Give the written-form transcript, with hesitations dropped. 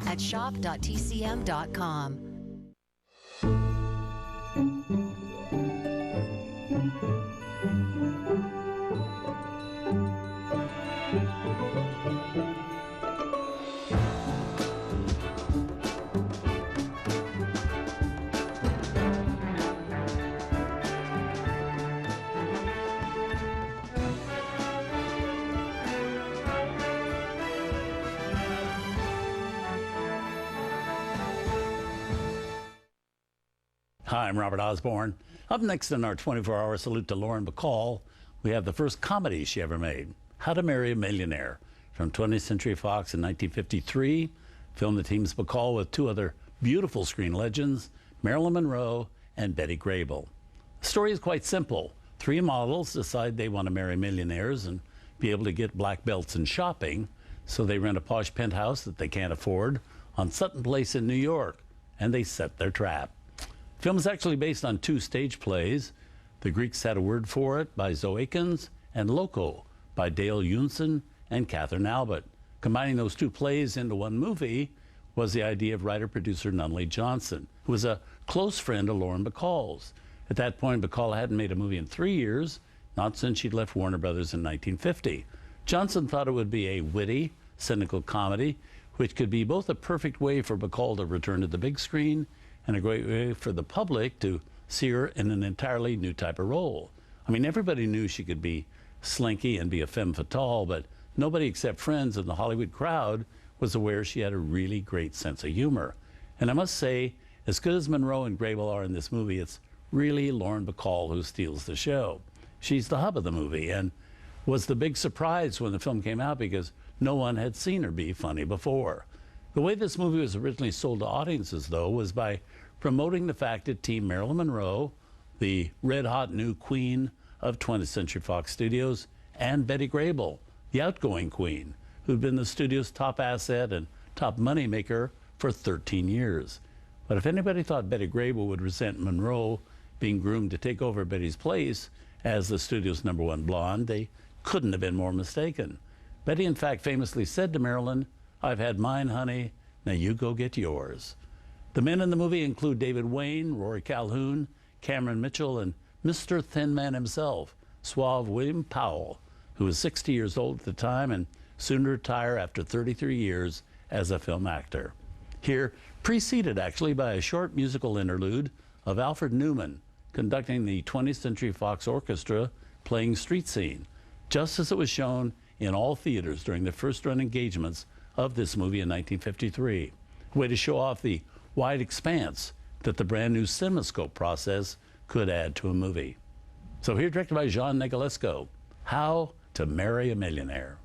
at shop.tcm.com. Hi, I'm Robert Osborne. Up next in our 24-hour salute to Lauren Bacall, we have the first comedy she ever made, How to Marry a Millionaire, from 20th Century Fox in 1953. Film that teams Bacall with two other beautiful screen legends, Marilyn Monroe and Betty Grable. The story is quite simple. Three models decide they want to marry millionaires and be able to get black belts in shopping, so they rent a posh penthouse that they can't afford on Sutton Place in New York, and they set their trap. The film is actually based on two stage plays. The Greeks Had a Word for It by Zoe Akins and Loco by Dale Unson and Catherine Albert. Combining those two plays into one movie was the idea of writer-producer Nunnally Johnson, who was a close friend of Lauren Bacall's. At that point, Bacall hadn't made a movie in 3 years, not since she'd left Warner Brothers in 1950. Johnson thought it would be a witty, cynical comedy, which could be both a perfect way for Bacall to return to the big screen and a great way for the public to see her in an entirely new type of role. I mean, everybody knew she could be slinky and be a femme fatale, but nobody except friends in the Hollywood crowd was aware she had a really great sense of humor. And I must say, as good as Monroe and Grable are in this movie, it's really Lauren Bacall who steals the show. She's the hub of the movie and was the big surprise when the film came out because no one had seen her be funny before. The way this movie was originally sold to audiences, though, was by promoting the fact that Team Marilyn Monroe, the red-hot new queen of 20th Century Fox Studios, and Betty Grable, the outgoing queen, who'd been the studio's top asset and top moneymaker for 13 years. But if anybody thought Betty Grable would resent Monroe being groomed to take over Betty's place as the studio's #1 blonde, they couldn't have been more mistaken. Betty, in fact, famously said to Marilyn, "I've had mine, honey. Now you go get yours." The men in the movie include David Wayne, Rory Calhoun, Cameron Mitchell, and Mr. Thin Man himself, suave William Powell, who was 60 years old at the time and soon to retire after 33 years as a film actor. Here, preceded actually by a short musical interlude of Alfred Newman conducting the 20th Century Fox Orchestra playing Street Scene, just as it was shown in all theaters during the first-run engagements of this movie in 1953. A way to show off the wide expanse that the brand new CinemaScope process could add to a movie. So here, directed by Jean Negulesco, How to Marry a Millionaire.